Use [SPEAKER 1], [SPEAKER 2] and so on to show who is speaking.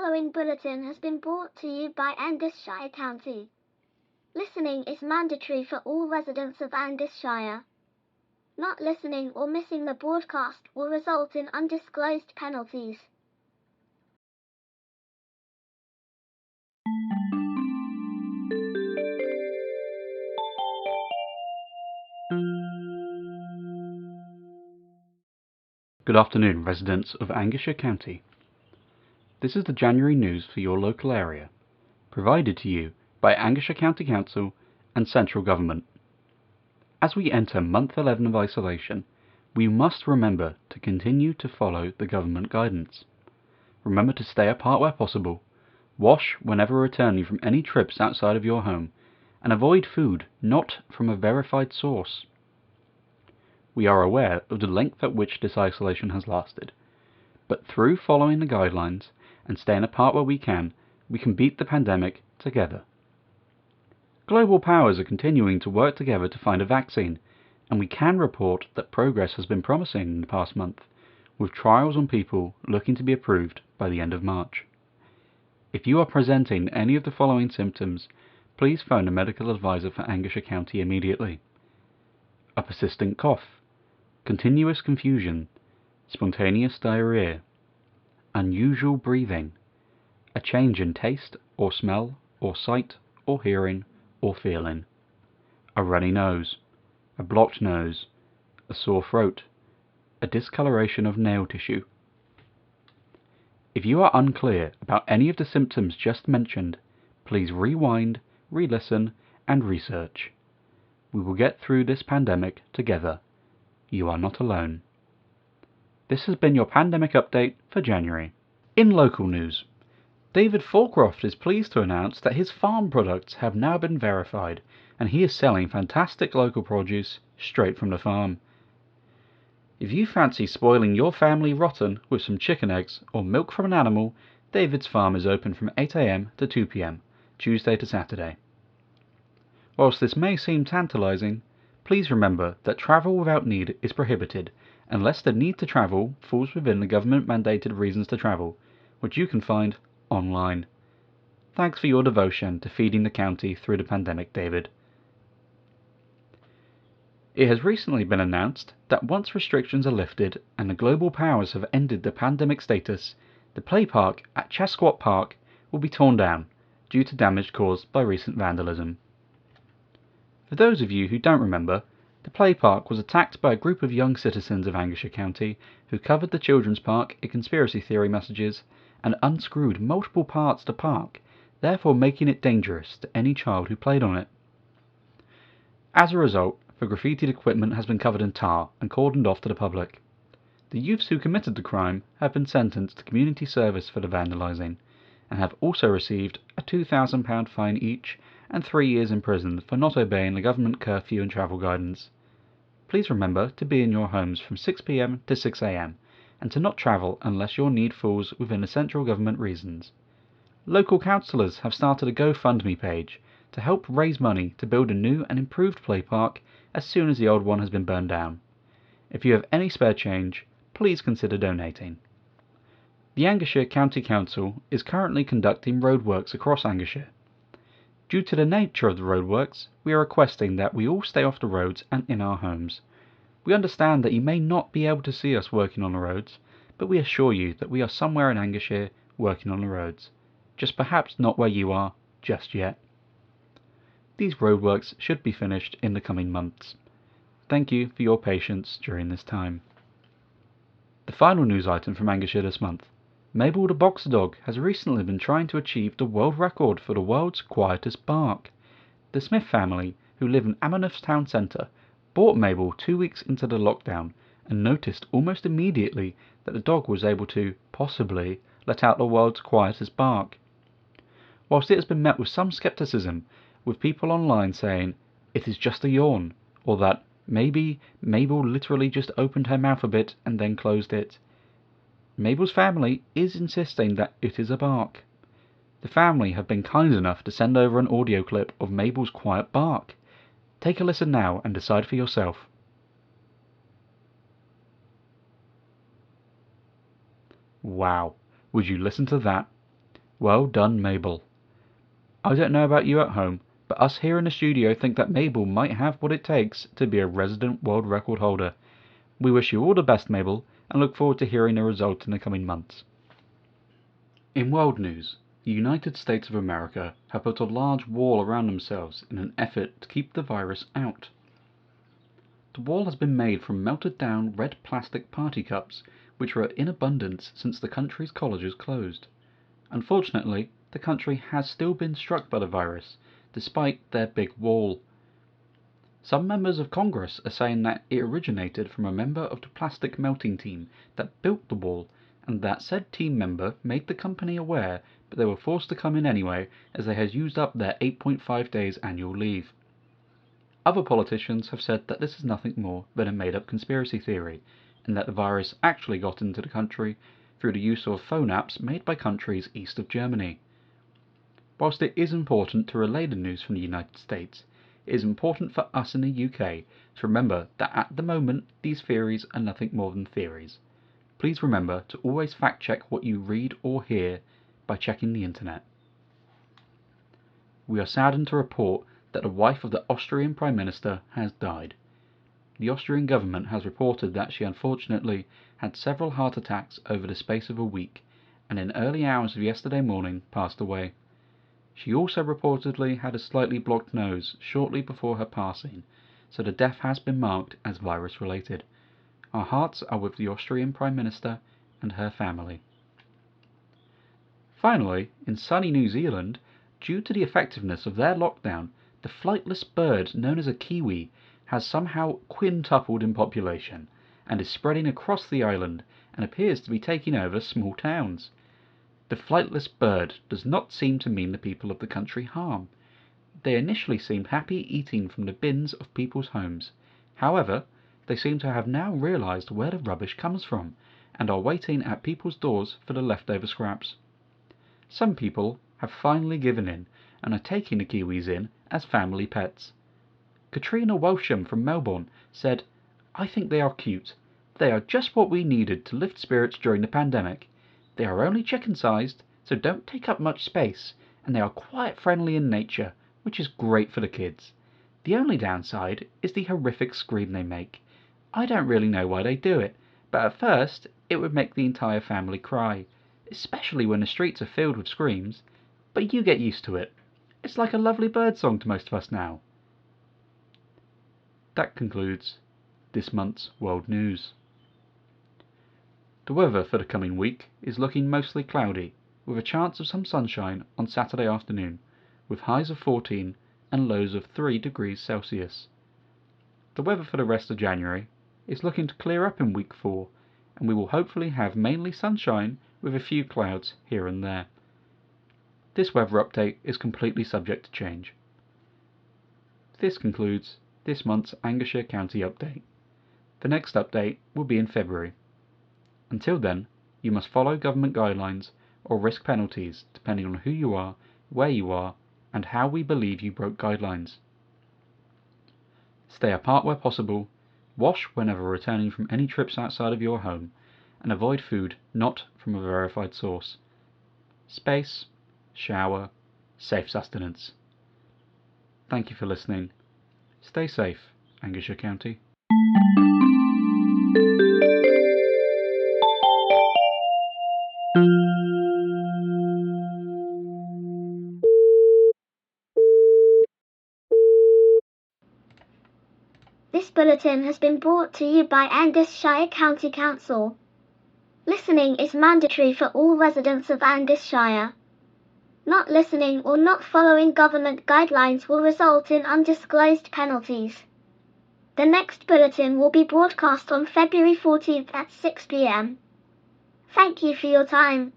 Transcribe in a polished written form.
[SPEAKER 1] following bulletin has been brought to you by Angushire County. Listening is mandatory for all residents of Angushire. Not listening or missing the broadcast will result in undisclosed penalties.
[SPEAKER 2] Good afternoon, residents of Angushire County. This is the January news for your local area, provided to you by Angushire County Council and Central Government. As we enter month 11 of isolation, we must remember to continue to follow the government guidance. Remember to stay apart where possible, wash whenever returning from any trips outside of your home, and avoid food not from a verified source. We are aware of the length at which this isolation has lasted, but through following the guidelines and staying apart where we can beat the pandemic together. Global powers are continuing to work together to find a vaccine, and we can report that progress has been promising in the past month, with trials on people looking to be approved by the end of March. If you are presenting any of the following symptoms, please phone a medical advisor for Angushire County immediately. A persistent cough, continuous confusion, spontaneous diarrhea, unusual breathing, a change in taste or smell or sight or hearing or feeling, a runny nose, a blocked nose, a sore throat, a discoloration of nail tissue. If you are unclear about any of the symptoms just mentioned, please rewind, re-listen, and research. We will get through this pandemic together. You are not alone. This has been your pandemic update for January. In local news, David Forecroft is pleased to announce that his farm products have now been verified, and he is selling fantastic local produce straight from the farm. If you fancy spoiling your family rotten with some chicken eggs or milk from an animal, David's farm is open from 8 AM to 2 PM, Tuesday to Saturday. Whilst this may seem tantalising, please remember that travel without need is prohibited, unless the need to travel falls within the government-mandated reasons to travel, which you can find online. Thanks for your devotion to feeding the county through the pandemic, David. It has recently been announced that once restrictions are lifted and the global powers have ended the pandemic status, the play park at Chesquot Park will be torn down due to damage caused by recent vandalism. For those of you who don't remember, the play park was attacked by a group of young citizens of Angushire County who covered the children's park in conspiracy theory messages and unscrewed multiple parts of the park, therefore making it dangerous to any child who played on it. As a result, the graffitied equipment has been covered in tar and cordoned off to the public. The youths who committed the crime have been sentenced to community service for the vandalising, and have also received a £2,000 fine each and 3 years in prison for not obeying the government curfew and travel guidance. Please remember to be in your homes from 6 PM to 6 AM, and to not travel unless your need falls within the central government reasons. Local councillors have started a GoFundMe page to help raise money to build a new and improved play park as soon as the old one has been burned down. If you have any spare change, please consider donating. The Angushire County Council is currently conducting roadworks across Angushire. Due to the nature of the roadworks, we are requesting that we all stay off the roads and in our homes. We understand that you may not be able to see us working on the roads, but we assure you that we are somewhere in Angushire working on the roads, just perhaps not where you are just yet. These roadworks should be finished in the coming months. Thank you for your patience during this time. The final news item from Angushire this month. Mabel the boxer dog has recently been trying to achieve the world record for the world's quietest bark. The Smith family, who live in Ammonooth's town centre, bought Mabel 2 weeks into the lockdown and noticed almost immediately that the dog was able to, possibly, let out the world's quietest bark. Whilst it has been met with some scepticism, with people online saying it is just a yawn, or that maybe Mabel literally just opened her mouth a bit and then closed it, Mabel's family is insisting that it is a bark. The family have been kind enough to send over an audio clip of Mabel's quiet bark. Take a listen now and decide for yourself. Wow, would you listen to that? Well done, Mabel. I don't know about you at home, but us here in the studio think that Mabel might have what it takes to be a resident world record holder. We wish you all the best, Mabel, and look forward to hearing the result in the coming months. In world news, the United States of America have put a large wall around themselves in an effort to keep the virus out. The wall has been made from melted down red plastic party cups, which were in abundance since the country's colleges closed. Unfortunately, the country has still been struck by the virus, despite their big wall. Some members of Congress are saying that it originated from a member of the plastic melting team that built the wall, and that said team member made the company aware, but they were forced to come in anyway as they had used up their 8.5 days annual leave. Other politicians have said that this is nothing more than a made-up conspiracy theory, and that the virus actually got into the country through the use of phone apps made by countries east of Germany. Whilst it is important to relay the news from the United States, it is important for us in the UK to remember that at the moment these theories are nothing more than theories. Please remember to always fact-check what you read or hear by checking the internet. We are saddened to report that the wife of the Austrian Prime Minister has died. The Austrian government has reported that she unfortunately had several heart attacks over the space of a week, and in early hours of yesterday morning passed away. She also reportedly had a slightly blocked nose shortly before her passing, so the death has been marked as virus-related. Our hearts are with the Austrian Prime Minister and her family. Finally, in sunny New Zealand, due to the effectiveness of their lockdown, the flightless bird known as a kiwi has somehow quintupled in population and is spreading across the island and appears to be taking over small towns. The flightless bird does not seem to mean the people of the country harm. They initially seemed happy eating from the bins of people's homes. However, they seem to have now realised where the rubbish comes from and are waiting at people's doors for the leftover scraps. Some people have finally given in and are taking the kiwis in as family pets. Katrina Welsham from Melbourne said, "I think they are cute. They are just what we needed to lift spirits during the pandemic. They are only chicken-sized, so don't take up much space, and they are quite friendly in nature, which is great for the kids. The only downside is the horrific scream they make. I don't really know why they do it, but at first it would make the entire family cry, especially when the streets are filled with screams, but you get used to it. It's like a lovely bird song to most of us now." That concludes this month's World News. The weather for the coming week is looking mostly cloudy, with a chance of some sunshine on Saturday afternoon, with highs of 14 and lows of 3 degrees Celsius. The weather for the rest of January is looking to clear up in week 4, and we will hopefully have mainly sunshine with a few clouds here and there. This weather update is completely subject to change. This concludes this month's Angushire County update. The next update will be in February. Until then, you must follow government guidelines or risk penalties depending on who you are, where you are, and how we believe you broke guidelines. Stay apart where possible, wash whenever returning from any trips outside of your home, and avoid food not from a verified source. Space, shower, safe sustenance. Thank you for listening. Stay safe, Angushire County.
[SPEAKER 1] This bulletin has been brought to you by Angushire County Council. Listening is mandatory for all residents of Angushire. Not listening or not following government guidelines will result in undisclosed penalties. The next bulletin will be broadcast on February 14th at 6 p.m. Thank you for your time.